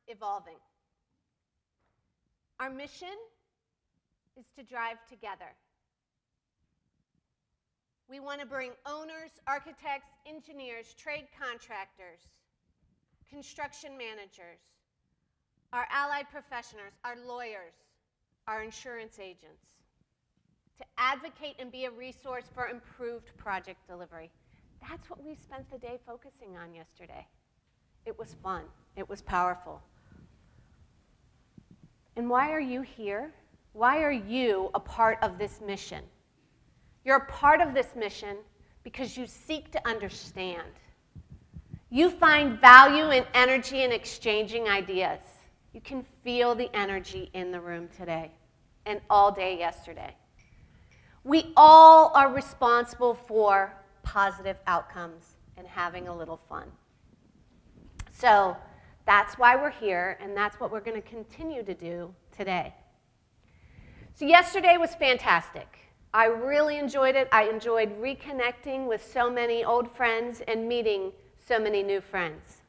evolving. Our mission is to drive together. We want to bring owners, architects, engineers, trade contractors, construction managers, our allied professionals, our lawyers, our insurance agents, to advocate and be a resource for improved project delivery. That's what we spent the day focusing on yesterday. It was fun. It was powerful. And why are you here? Why are you a part of this mission? You're a part of this mission because you seek to understand. You find value and energy in exchanging ideas. You can feel the energy in the room today and all day yesterday. We all are responsible for positive outcomes and having a little fun. So that's why we're here, and that's what we're going to continue to do today. So yesterday was fantastic. I really enjoyed it. I enjoyed reconnecting with so many old friends and meeting so many new friends.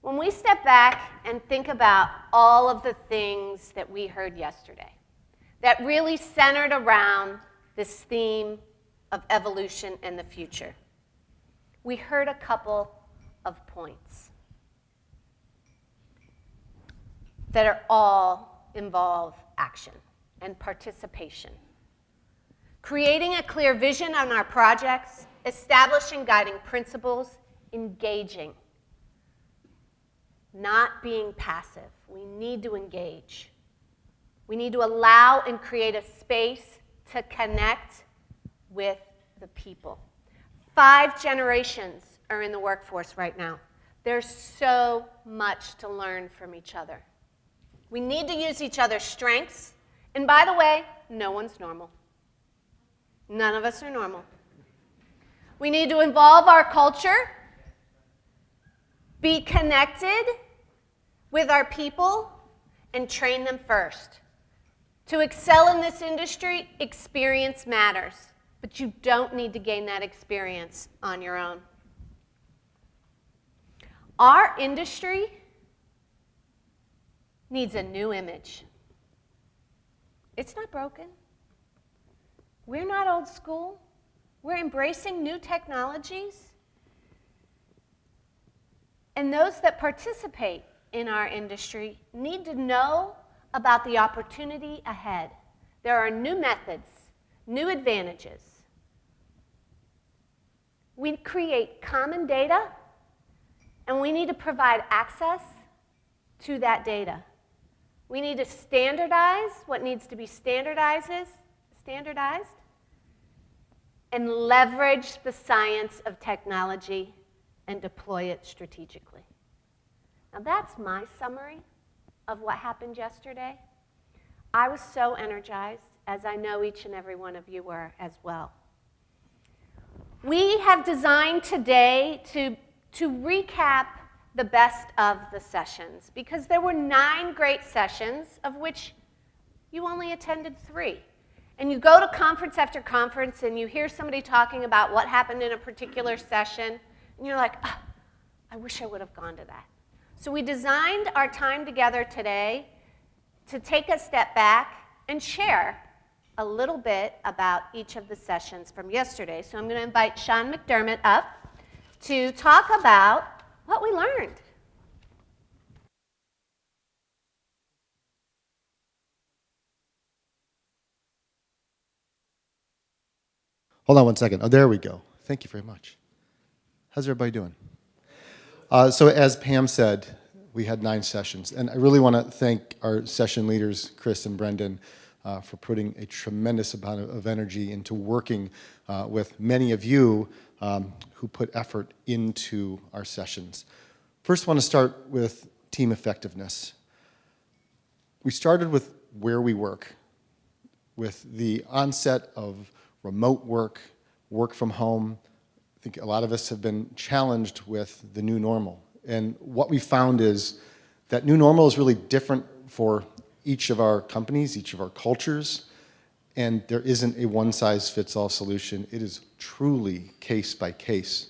When we step back and think about all of the things that we heard yesterday that really centered around this theme of evolution and the future, we heard a couple of points that are all involve action and participation. Creating a clear vision on our projects, establishing guiding principles, engaging, not being passive. We need to engage. We need to allow and create a space to connect with the people. 5 generations are in the workforce right now. There's so much to learn from each other. We need to use each other's strengths. And by the way, no one's normal. None of us are normal. We need to evolve our culture, be connected with our people, and train them first. To excel in this industry, experience matters, but you don't need to gain that experience on your own. Our industry needs a new image. It's not broken. We're not old school. We're embracing new technologies. And those that participate in our industry need to know about the opportunity ahead. There are new methods, new advantages. We create common data, and we need to provide access to that data. We need to standardize what needs to be standardized, and leverage the science of technology and deploy it strategically. Now that's my summary of what happened yesterday. I was so energized, as I know each and every one of you were as well. We have designed today to recap the best of the sessions, because there were 9 great sessions, of which you only attended 3. And you go to conference after conference and you hear somebody talking about what happened in a particular session, and you're like, oh, I wish I would have gone to that. So we designed our time together today to take a step back and share a little bit about each of the sessions from yesterday. So I'm going to invite Sean McDermott up to talk about what we learned. Hold on one second. Oh, there we go. Thank you very much. How's everybody doing? So as Pam said, we had 9 sessions. And I really want to thank our session leaders, Chris and Brenden, for putting a tremendous amount of energy into working with many of you who put effort into our sessions. First, I want to start with team effectiveness. We started with where we work, with the onset of remote work, work from home. I think a lot of us have been challenged with the new normal. And what we found is that new normal is really different for each of our companies, each of our cultures, and there isn't a one-size-fits-all solution. It is truly case by case.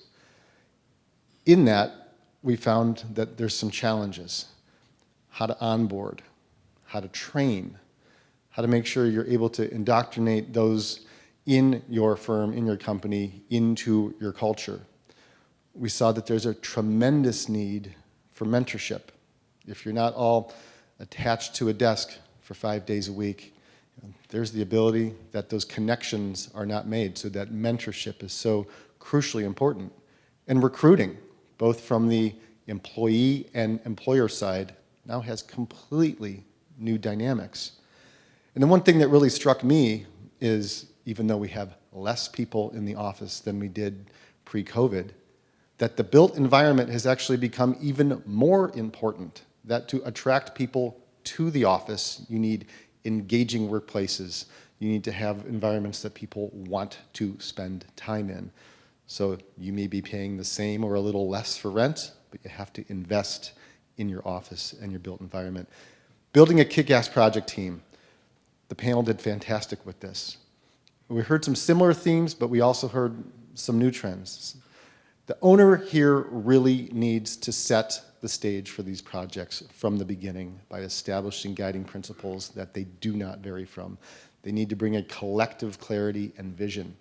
In that, we found that there's some challenges. How to onboard, how to train, how to make sure you're able to indoctrinate those in your firm, in your company, into your culture. We saw that there's a tremendous need for mentorship. If you're not all attached to a desk for 5 days a week, there's the ability that those connections are not made, so that mentorship is so crucially important. And recruiting, both from the employee and employer side, now has completely new dynamics. And the one thing that really struck me is, even though we have less people in the office than we did pre-COVID, that the built environment has actually become even more important, that to attract people to the office, you need engaging workplaces. You need to have environments that people want to spend time in. So you may be paying the same or a little less for rent, but you have to invest in your office and your built environment. Building a kick-ass project team. The panel did fantastic with this. We heard some similar themes, but we also heard some new trends. The owner here really needs to set the stage for these projects from the beginning by establishing guiding principles that they do not vary from. They need to bring a collective clarity and vision.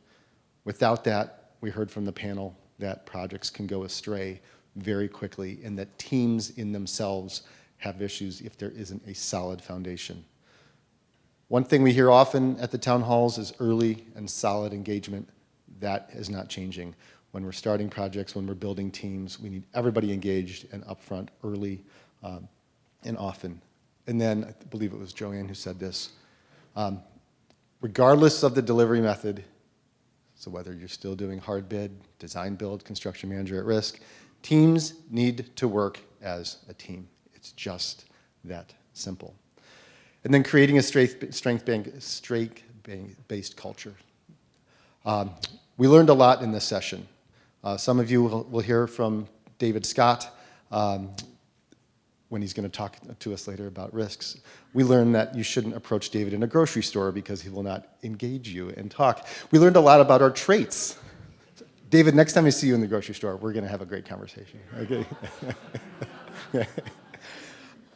Without that, we heard from the panel that projects can go astray very quickly and that teams in themselves have issues if there isn't a solid foundation. One thing we hear often at the town halls is early and solid engagement. That is not changing. When we're starting projects, when we're building teams, we need everybody engaged and upfront early and often. And then, I believe it was Joanne who said this, regardless of the delivery method, so whether you're still doing hard bid, design build, construction manager at risk, teams need to work as a team. It's just that simple. And then creating a strength-based culture. We learned a lot in this session. Some of you will hear from David Scott when he's going to talk to us later about risks. We learned that you shouldn't approach David in a grocery store because he will not engage you and talk. We learned a lot about our traits. David, next time I see you in the grocery store, we're going to have a great conversation. Okay?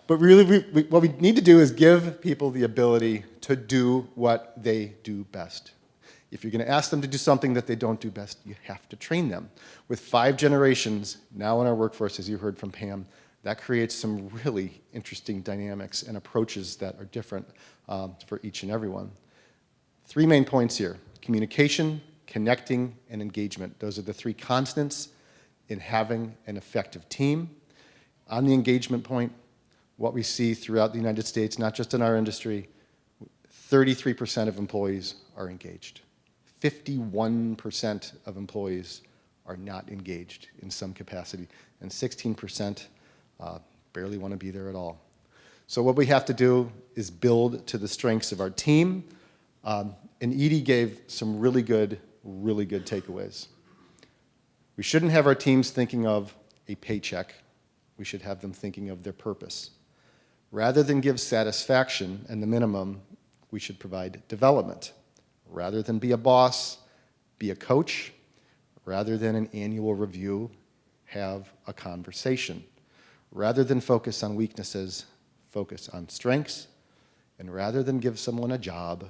But really, what we need to do is give people the ability to do what they do best. If you're going to ask them to do something that they don't do best, you have to train them. With 5 generations now in our workforce, as you heard from Pam, that creates some really interesting dynamics and approaches that are different for each and every one. 3 main points here: communication, connecting, and engagement. Those are the 3 constants in having an effective team. On the engagement point, what we see throughout the United States, not just in our industry, 33% of employees are engaged. 51% of employees are not engaged in some capacity, and 16% barely want to be there at all. So what we have to do is build to the strengths of our team, and Edie gave some really good takeaways. We shouldn't have our teams thinking of a paycheck. We should have them thinking of their purpose. Rather than give satisfaction and the minimum, we should provide development. Rather than be a boss, be a coach. Rather than an annual review, have a conversation. Rather than focus on weaknesses, focus on strengths. And rather than give someone a job,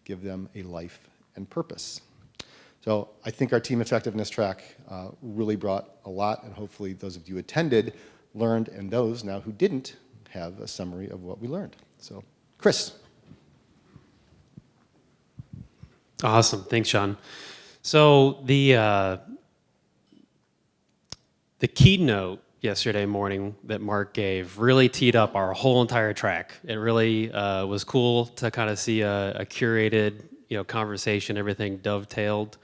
give them a life and purpose. So I think our team effectiveness track really brought a lot, and hopefully those of you who attended learned, and those now who didn't have a summary of what we learned. So, Chris. Awesome. Thanks, Sean. So the keynote yesterday morning that Mark gave really teed up our whole entire track. It really was cool to kind of see a curated, conversation, everything dovetailed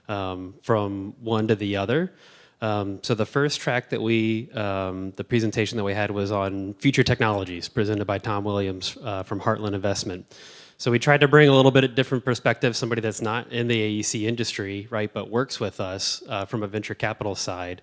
from one to the other. So the first track that the presentation that we had was on future technologies, presented by Tom Williams from Heartland Investment. So we tried to bring a little bit of different perspective, somebody that's not in the AEC industry, right, but works with us from a venture capital side.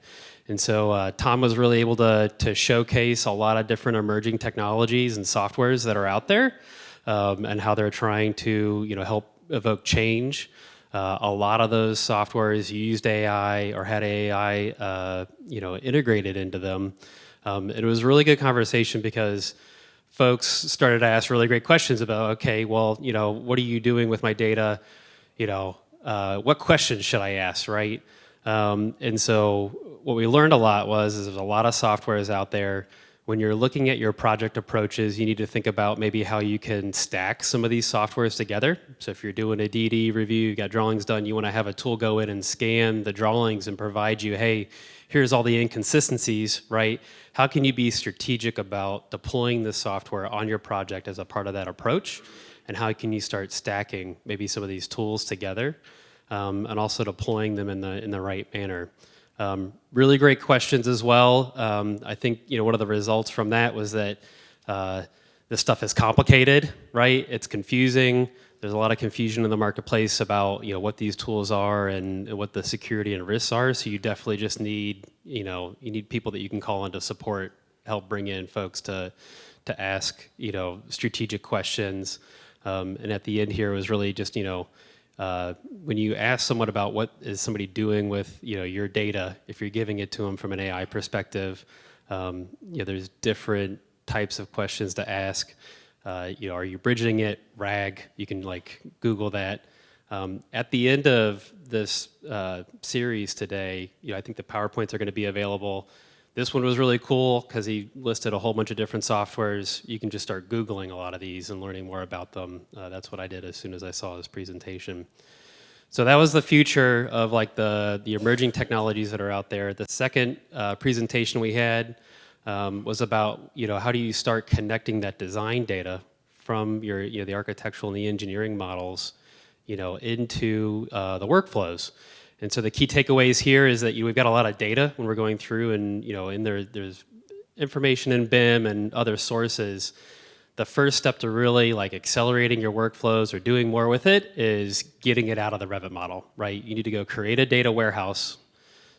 And so Tom was really able to showcase a lot of different emerging technologies and softwares that are out there, and how they're trying to help evoke change A lot of those softwares used AI or had AI, integrated into them. It was a really good conversation because folks started to ask really great questions about, okay, well, what are you doing with my data? What questions should I ask, right? And so what we learned a lot is there's a lot of softwares out there. When you're looking at your project approaches, you need to think about maybe how you can stack some of these softwares together. So if you're doing a DD review, you got drawings done, you want to have a tool go in and scan the drawings and provide you, hey, here's all the inconsistencies, right? How can you be strategic about deploying this software on your project as a part of that approach? And how can you start stacking maybe some of these tools together, and also deploying them in the right manner? Really great questions as well. I think one of the results from that was that this stuff is complicated, right? It's confusing. There's a lot of confusion in the marketplace about what these tools are and what the security and risks are. So you definitely just need you need people that you can call in to support, help bring in folks to ask strategic questions. And at the end here was really just when you ask someone about what is somebody doing with your data, if you're giving it to them from an AI perspective, there's different types of questions to ask. Are you bridging it? RAG, you can Google that. At the end of this series today, I think the PowerPoints are going to be available. This one was really cool because he listed a whole bunch of different softwares. You can just start Googling a lot of these and learning more about them. That's what I did as soon as I saw his presentation. So that was the future of the emerging technologies that are out there. The second presentation we had was about how do you start connecting that design data from your the architectural and the engineering models into the workflows. And so the key takeaways here is that we've got a lot of data when we're going through, and there's information in BIM and other sources. The first step to really accelerating your workflows or doing more with it is getting it out of the Revit model, right? You need to go create a data warehouse,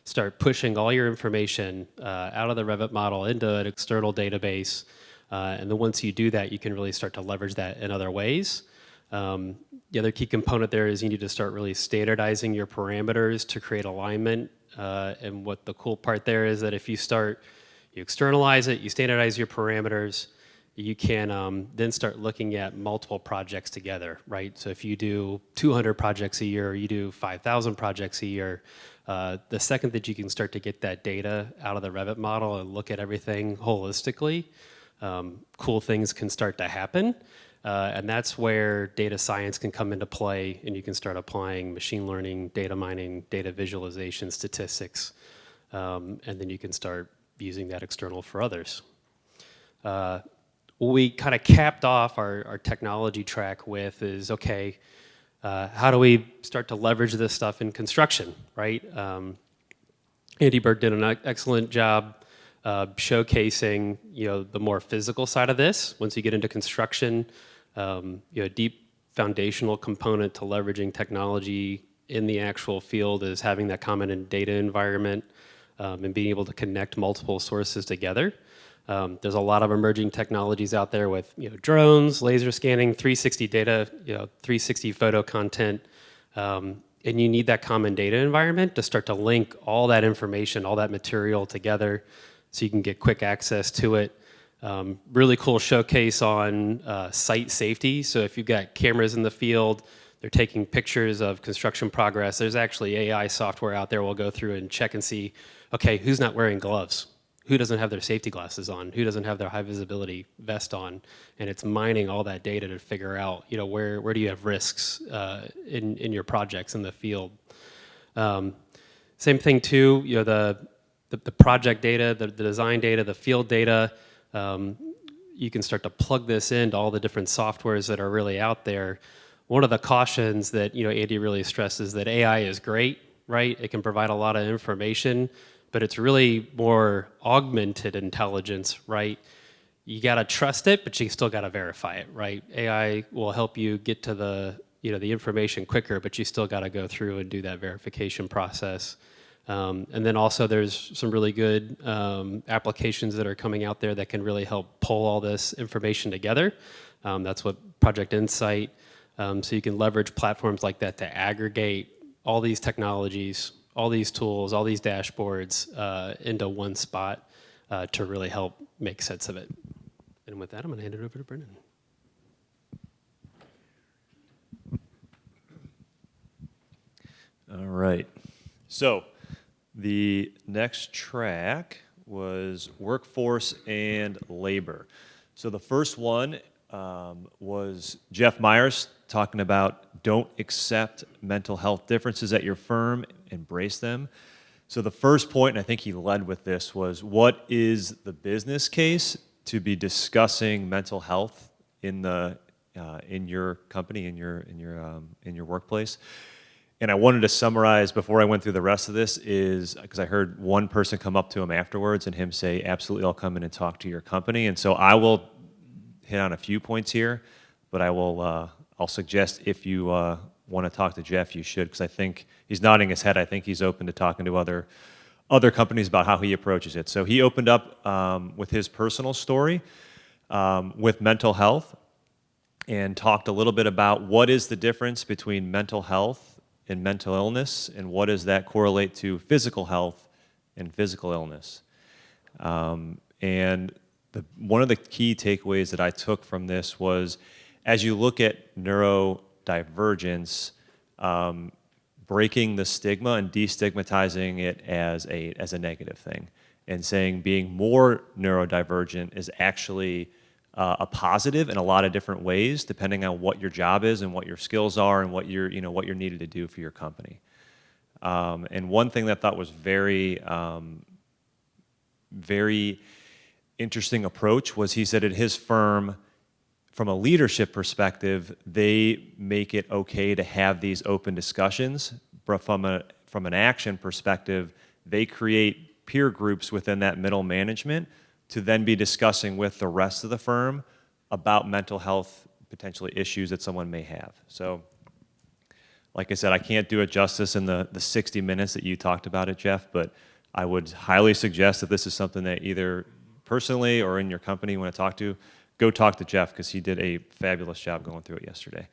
start pushing all your information out of the Revit model into an external database, and then once you do that, you can really start to leverage that in other ways. The other key component there is you need to start really standardizing your parameters to create alignment. And what the cool part there is that if you externalize it, you standardize your parameters, you can then start looking at multiple projects together, right? So if you do 200 projects a year, or you do 5,000 projects a year, the second that you can start to get that data out of the Revit model and look at everything holistically, cool things can start to happen. And that's where data science can come into play, and you can start applying machine learning, data mining, data visualization, statistics, and then you can start using that external for others. What we kind of capped off our technology track with is, okay, how do we start to leverage this stuff in construction, right? Andy Berg did an excellent job showcasing the more physical side of this. Once you get into construction, a deep foundational component to leveraging technology in the actual field is having that common data environment and being able to connect multiple sources together. There's a lot of emerging technologies out there with drones, laser scanning, 360 data, 360 photo content, and you need that common data environment to start to link all that information, all that material together, so you can get quick access to it. Really cool showcase on site safety. So if you've got cameras in the field, they're taking pictures of construction progress. There's actually AI software out there we'll go through and check and see, okay, who's not wearing gloves? Who doesn't have their safety glasses on? Who doesn't have their high visibility vest on? And it's mining all that data to figure out, where do you have risks in your projects in the field. Same thing too, the project data, the design data, the field data. You can start to plug this into all the different softwares that are really out there. One of the cautions that Andy really stresses that AI is great, right? It can provide a lot of information, but it's really more augmented intelligence, right? You got to trust it, but you still got to verify it, right? AI will help you get to the information quicker, but you still got to go through and do that verification process. And then also there's some really good applications that are coming out there that can really help pull all this information together. That's what Project Insight So you can leverage platforms like that to aggregate all these technologies, all these tools, all these dashboards into one spot to really help make sense of it. And with that, I'm going to hand it over to Brenden. All right. So the next track was workforce and labor. So the first one was Jeff Myers talking about don't accept mental health differences at your firm, embrace them. So the first point, and I think he led with this, was what is the business case to be discussing mental health in your company, in your workplace. And I wanted to summarize before I went through the rest of this is because I heard one person come up to him afterwards and him say, absolutely, I'll come in and talk to your company. And so I will hit on a few points here, but I'll suggest if you want to talk to Jeff, you should, because I think he's nodding his head. I think he's open to talking to other companies about how he approaches it. So he opened up with his personal story with mental health and talked a little bit about what is the difference between mental health and mental illness, and what does that correlate to physical health and physical illness. And one of the key takeaways that I took from this was, as you look at neurodivergence, breaking the stigma and destigmatizing it as a negative thing, and saying being more neurodivergent is actually a positive in a lot of different ways, depending on what your job is and what your skills are and what you're needed to do for your company. And one thing that I thought was very interesting approach was he said at his firm, from a leadership perspective, they make it okay to have these open discussions, but from an action perspective, they create peer groups within that middle management to then be discussing with the rest of the firm about mental health potentially issues that someone may have. So, like I said, I can't do it justice in the 60 minutes that you talked about it, Jeff, but I would highly suggest that this is something that either personally or in your company you want to talk to, go talk to Jeff, because he did a fabulous job going through it yesterday.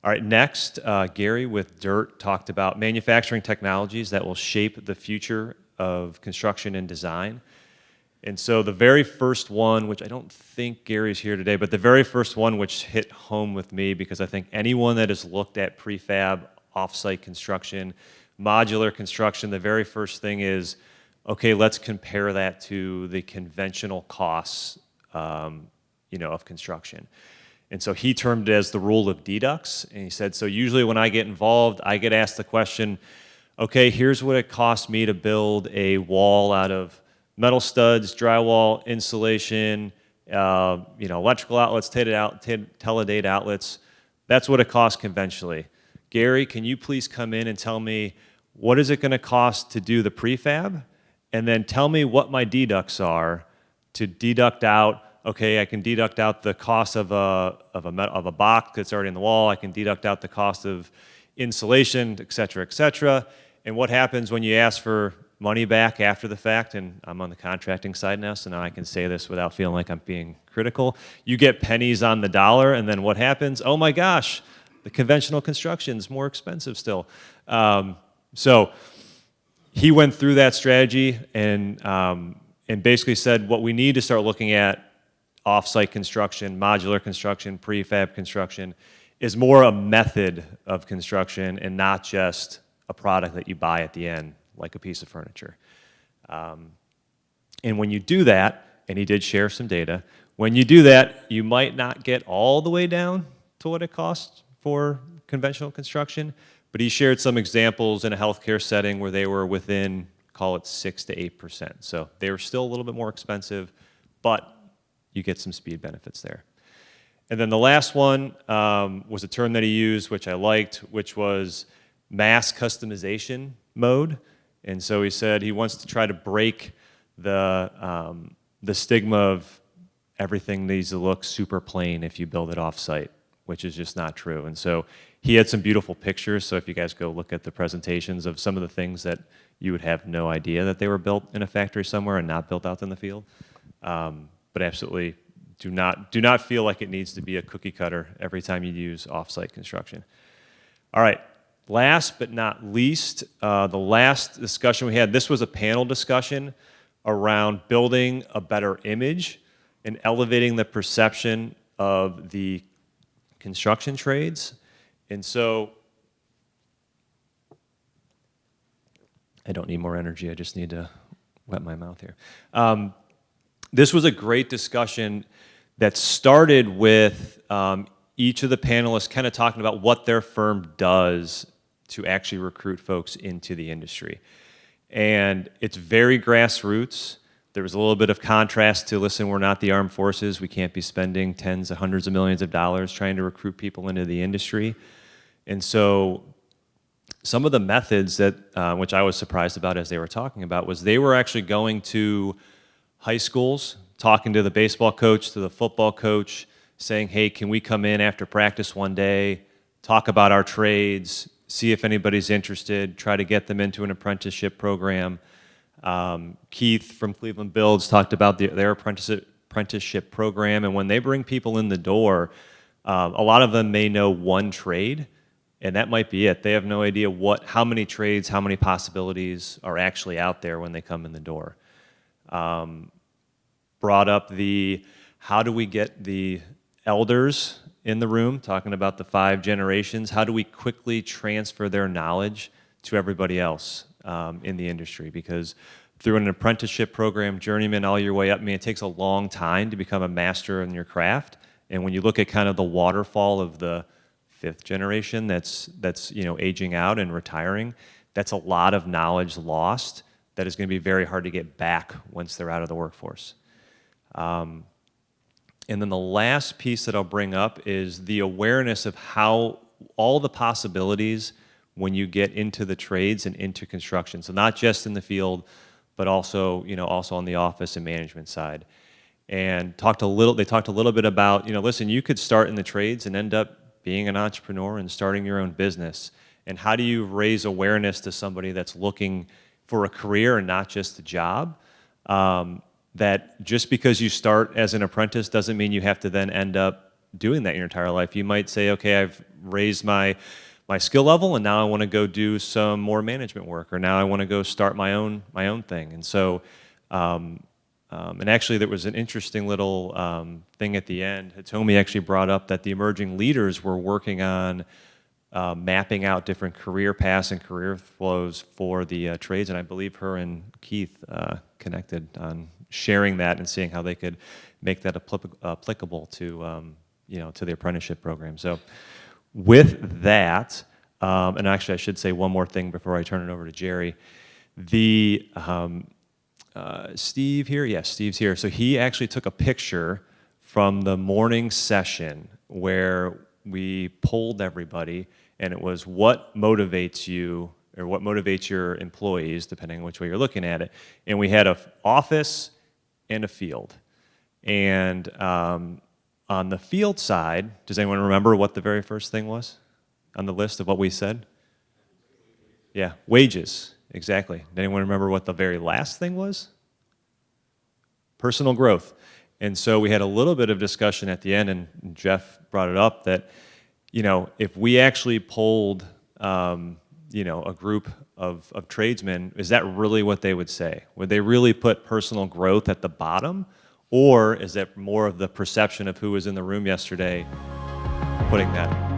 All right, next, Gary with DIRT talked about manufacturing technologies that will shape the future of construction and design. And so the very first one, which I don't think Gary's here today, but the very first one which hit home with me, because I think anyone that has looked at prefab, offsite construction, modular construction, the very first thing is, okay, let's compare that to the conventional costs, of construction. And so he termed it as the rule of deducts, and he said, so usually when I get involved, I get asked the question, okay, here's what it cost me to build a wall out of metal studs, drywall, insulation, electrical outlets, teledata outlets. That's what it costs conventionally. Gary, can you please come in and tell me what is it going to cost to do the prefab? And then tell me what my deducts are to deduct out, okay, I can deduct out the cost of a box that's already in the wall. I can deduct out the cost of insulation, et cetera, and what happens when you ask for money back after the fact, and I'm on the contracting side now, so now I can say this without feeling like I'm being critical. You get pennies on the dollar, and then what happens? Oh my gosh, the conventional construction's more expensive still. So he went through that strategy and basically said what we need to start looking at off-site construction, modular construction, prefab construction, is more a method of construction and not just a product that you buy at the end, like a piece of furniture. And when you do that, and he did share some data, when you do that, you might not get all the way down to what it costs for conventional construction, but he shared some examples in a healthcare setting where they were within, call it 6 to 8%. So they were still a little bit more expensive, but you get some speed benefits there. And then the last one was a term that he used, which I liked, which was mass customization mode. And so he said he wants to try to break the stigma of everything needs to look super plain if you build it off-site, which is just not true. And so he had some beautiful pictures, so if you guys go look at the presentations of some of the things that you would have no idea that they were built in a factory somewhere and not built out in the field. But absolutely do not feel like it needs to be a cookie cutter every time you use offsite construction. All right, last but not least, the last discussion we had, this was a panel discussion around building a better image and elevating the perception of the construction trades. And so, I don't need more energy, I just need to wet my mouth here. This was a great discussion that started with each of the panelists kind of talking about what their firm does to actually recruit folks into the industry. And it's very grassroots. There was a little bit of contrast to, listen, we're not the armed forces. We can't be spending tens of hundreds of millions of dollars trying to recruit people into the industry. And so some of the methods that, which I was surprised about as they were talking about, was they were actually going to high schools, talking to the baseball coach, to the football coach, saying, hey, can we come in after practice one day, talk about our trades, see if anybody's interested, try to get them into an apprenticeship program. Keith from Cleveland Builds talked about their apprenticeship program, and when they bring people in the door, a lot of them may know one trade, and that might be it. They have no idea how many trades, how many possibilities are actually out there when they come in the door. Brought up how do we get the elders in the room, talking about the 5 generations, how do we quickly transfer their knowledge to everybody else in the industry? Because through an apprenticeship program, journeyman, all your way up, I mean, it takes a long time to become a master in your craft. And when you look at kind of the waterfall of the 5th generation that's aging out and retiring, that's a lot of knowledge lost that is going to be very hard to get back once they're out of the workforce. And then the last piece that I'll bring up is the awareness of how all the possibilities when you get into the trades and into construction. So not just in the field, but also, also on the office and management side. And they talked a little bit about, listen, you could start in the trades and end up being an entrepreneur and starting your own business. And how do you raise awareness to somebody that's looking for a career and not just a job? That just because you start as an apprentice doesn't mean you have to then end up doing that your entire life. You might say, okay, I've raised my skill level, and now I want to go do some more management work, or now I want to go start my own thing. And so, and actually, there was an interesting little thing at the end. Hitomi actually brought up that the emerging leaders were working on mapping out different career paths and career flows for the trades, and I believe her and Keith connected on sharing that and seeing how they could make that applicable to to the apprenticeship program. So with that, and actually I should say one more thing before I turn it over to Jerry. Steve here? Yes, Steve's here. So he actually took a picture from the morning session where we polled everybody, and it was what motivates you or what motivates your employees, depending on which way you're looking at it. And we had an office and a field. And on the field side, does anyone remember what the very first thing was on the list of what we said? Yeah, wages, exactly. Does anyone remember what the very last thing was? Personal growth. And so we had a little bit of discussion at the end, and Jeff brought it up that, if we actually polled, a group of tradesmen, is that really what they would say? Would they really put personal growth at the bottom? Or is that more of the perception of who was in the room yesterday putting that?